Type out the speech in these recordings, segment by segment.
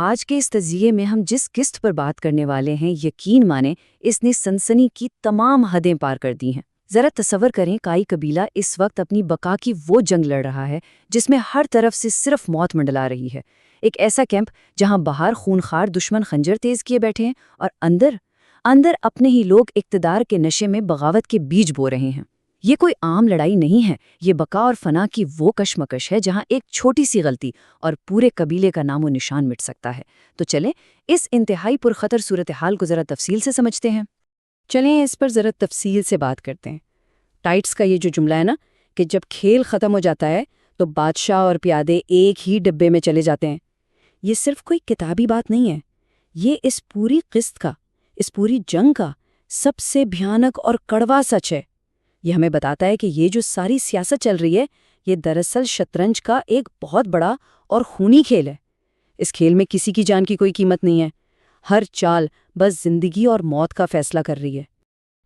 آج کے اس تجزیے میں ہم جس قسط پر بات کرنے والے ہیں، یقین مانیں اس نے سنسنی کی تمام حدیں پار کر دی ہیں۔ ذرا تصور کریں، کائی قبیلہ اس وقت اپنی بقا کی وہ جنگ لڑ رہا ہے جس میں ہر طرف سے صرف موت منڈلا رہی ہے۔ ایک ایسا کیمپ جہاں باہر خونخوار دشمن خنجر تیز کیے بیٹھے ہیں اور اندر اپنے ہی لوگ اقتدار کے نشے میں بغاوت کے بیج بو رہے ہیں۔ یہ کوئی عام لڑائی نہیں ہے، یہ بقا اور فنا کی وہ کشمکش ہے جہاں ایک چھوٹی سی غلطی اور پورے قبیلے کا نام و نشان مٹ سکتا ہے۔ تو چلیں اس انتہائی پرخطر صورتحال کو ذرا تفصیل سے سمجھتے ہیں۔ چلیں اس پر ذرا تفصیل سے بات کرتے ہیں۔ ٹائٹس کا یہ جو جملہ ہے نا کہ جب کھیل ختم ہو جاتا ہے تو بادشاہ اور پیادے ایک ہی ڈبے میں چلے جاتے ہیں، یہ صرف کوئی کتابی بات نہیں ہے، یہ اس پوری قسط کا، اس پوری جنگ کا سب سے بھیانک اور کڑوا سچ ہے۔ یہ ہمیں بتاتا ہے کہ یہ جو ساری سیاست چل رہی ہے، یہ دراصل شطرنج کا ایک بہت بڑا اور خونی کھیل ہے۔ اس کھیل میں کسی کی جان کی کوئی قیمت نہیں ہے، ہر چال بس زندگی اور موت کا فیصلہ کر رہی ہے۔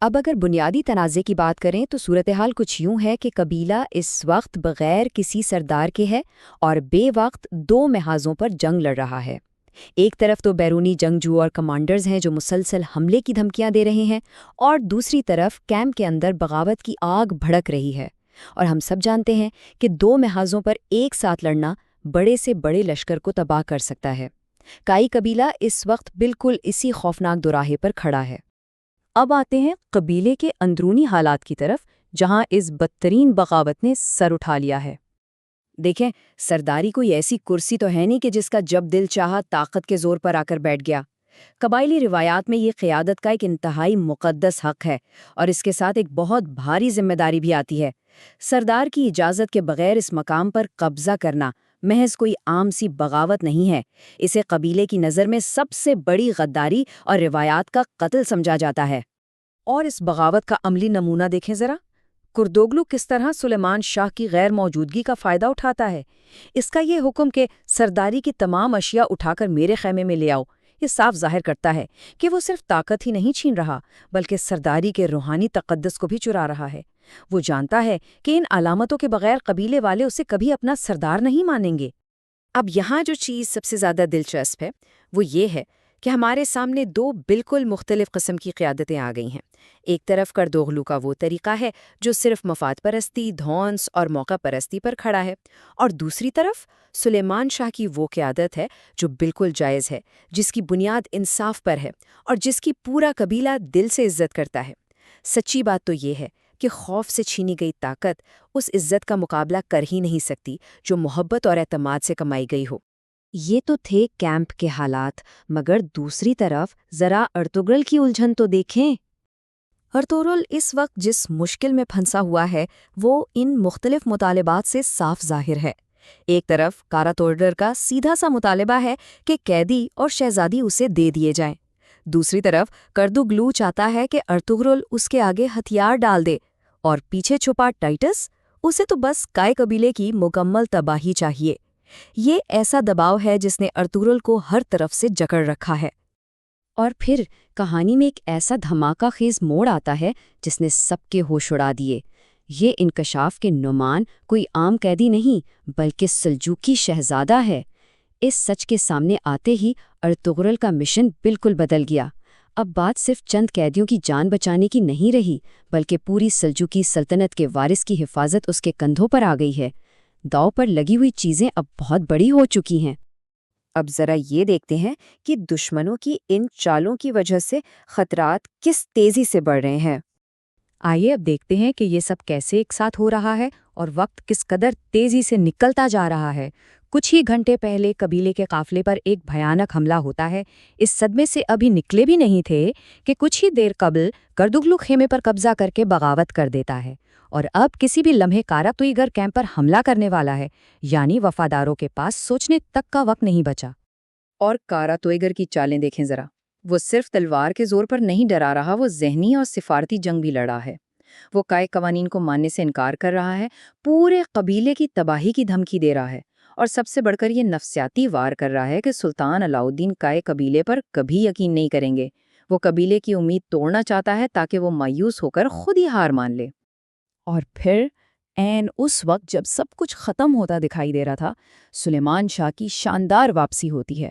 اب اگر بنیادی تنازع کی بات کریں تو صورتحال کچھ یوں ہے کہ قبیلہ اس وقت بغیر کسی سردار کے ہے اور بے وقت دو محاذوں پر جنگ لڑ رہا ہے۔ ایک طرف تو بیرونی جنگجو اور کمانڈرز ہیں جو مسلسل حملے کی دھمکیاں دے رہے ہیں، اور دوسری طرف کیمپ کے اندر بغاوت کی آگ بھڑک رہی ہے۔ اور ہم سب جانتے ہیں کہ دو محاذوں پر ایک ساتھ لڑنا بڑے سے بڑے لشکر کو تباہ کر سکتا ہے۔ کائی قبیلہ اس وقت بالکل اسی خوفناک دوراہے پر کھڑا ہے۔ اب آتے ہیں قبیلے کے اندرونی حالات کی طرف، جہاں اس بدترین بغاوت نے سر اٹھا لیا ہے۔ دیکھیں، سرداری کوئی ایسی کرسی تو ہے نہیں کہ جس کا جب دل چاہا طاقت کے زور پر آ کر بیٹھ گیا۔ قبائلی روایات میں یہ قیادت کا ایک انتہائی مقدس حق ہے، اور اس کے ساتھ ایک بہت بھاری ذمہ داری بھی آتی ہے۔ سردار کی اجازت کے بغیر اس مقام پر قبضہ کرنا محض کوئی عام سی بغاوت نہیں ہے، اسے قبیلے کی نظر میں سب سے بڑی غداری اور روایات کا قتل سمجھا جاتا ہے۔ اور اس بغاوت کا عملی نمونہ دیکھیں ذرا، کردوگلو کس طرح سلیمان شاہ کی غیر موجودگی کا فائدہ اٹھاتا ہے۔ اس کا یہ حکم کہ سرداری کی تمام اشیاء اٹھا کر میرے خیمے میں لے آؤ، یہ صاف ظاہر کرتا ہے کہ وہ صرف طاقت ہی نہیں چھین رہا بلکہ سرداری کے روحانی تقدس کو بھی چرا رہا ہے۔ وہ جانتا ہے کہ ان علامتوں کے بغیر قبیلے والے اسے کبھی اپنا سردار نہیں مانیں گے۔ اب یہاں جو چیز سب سے زیادہ دلچسپ ہے وہ یہ ہے کہ ہمارے سامنے دو بالکل مختلف قسم کی قیادتیں آ گئی ہیں۔ ایک طرف کردوغلو کا وہ طریقہ ہے جو صرف مفاد پرستی، دھونس اور موقع پرستی پر کھڑا ہے، اور دوسری طرف سلیمان شاہ کی وہ قیادت ہے جو بالکل جائز ہے، جس کی بنیاد انصاف پر ہے اور جس کی پورا قبیلہ دل سے عزت کرتا ہے۔ سچی بات تو یہ ہے کہ خوف سے چھینی گئی طاقت اس عزت کا مقابلہ کر ہی نہیں سکتی جو محبت اور اعتماد سے کمائی گئی ہو۔ یہ تو تھے کیمپ کے حالات، مگر دوسری طرف ذرا ارطغرل کی الجھن تو دیکھیں۔ ارطغرل اس وقت جس مشکل میں پھنسا ہوا ہے وہ ان مختلف مطالبات سے صاف ظاہر ہے۔ ایک طرف کاراتوڈر کا سیدھا سا مطالبہ ہے کہ قیدی اور شہزادی اسے دے دیے جائیں، دوسری طرف کردوگلو چاہتا ہے کہ ارطغرل اس کے آگے ہتھیار ڈال دے، اور پیچھے چھپا ٹائٹس، اسے تو بس کائی قبیلے کی مکمل تباہی چاہیے۔ یہ ایسا دباؤ ہے جس نے ارطغرل کو ہر طرف سے جکڑ رکھا ہے۔ اور پھر کہانی میں ایک ایسا دھماکہ خیز موڑ آتا ہے جس نے سب کے ہوش اڑا دیے۔ یہ انکشاف کہ نعمان کوئی عام قیدی نہیں بلکہ سلجوقی شہزادہ ہے۔ اس سچ کے سامنے آتے ہی ارطغرل کا مشن بالکل بدل گیا۔ اب بات صرف چند قیدیوں کی جان بچانے کی نہیں رہی بلکہ پوری سلجوقی سلطنت کے وارث کی حفاظت اس کے کندھوں پر آ گئی ہے۔ داؤ پر لگی ہوئی چیزیں اب بہت بڑی ہو چکی ہیں۔ اب ذرا یہ دیکھتے ہیں کہ دشمنوں کی ان چالوں کی وجہ سے خطرات کس تیزی سے بڑھ رہے ہیں۔ آئیے اب دیکھتے ہیں کہ یہ سب کیسے ایک ساتھ ہو رہا ہے اور وقت کس قدر تیزی سے نکلتا جا رہا ہے۔ کچھ ہی گھنٹے پہلے قبیلے کے قافلے پر ایک بھیانک حملہ ہوتا ہے۔ اس صدمے سے ابھی نکلے بھی نہیں تھے کہ کچھ ہی دیر قبل کردوگلو خیمے پر قبضہ کر کے بغاوت کر دیتا ہے، اور اب کسی بھی لمحے کاراتوئیگر کیمپ پر حملہ کرنے والا ہے، یعنی وفاداروں کے پاس سوچنے تک کا وقت نہیں بچا۔ اور کاراتوئیگر کی چالیں دیکھیں ذرا، وہ صرف تلوار کے زور پر نہیں ڈرا رہا، وہ ذہنی اور سفارتی جنگ بھی لڑا ہے۔ وہ کائے قوانین کو ماننے سے انکار کر رہا ہے، پورے قبیلے کی تباہی کی دھمکی دے رہا ہے، اور سب سے بڑھ کر یہ نفسیاتی وار کر رہا ہے کہ سلطان علاؤ الدین کائے قبیلے پر کبھی یقین نہیں کریں گے۔ وہ قبیلے کی امید توڑنا چاہتا ہے تاکہ وہ مایوس ہو کر خود ہی ہار مان لے۔ اور پھر عین اس وقت جب سب کچھ ختم ہوتا دکھائی دے رہا تھا، سلیمان شاہ کی شاندار واپسی ہوتی ہے۔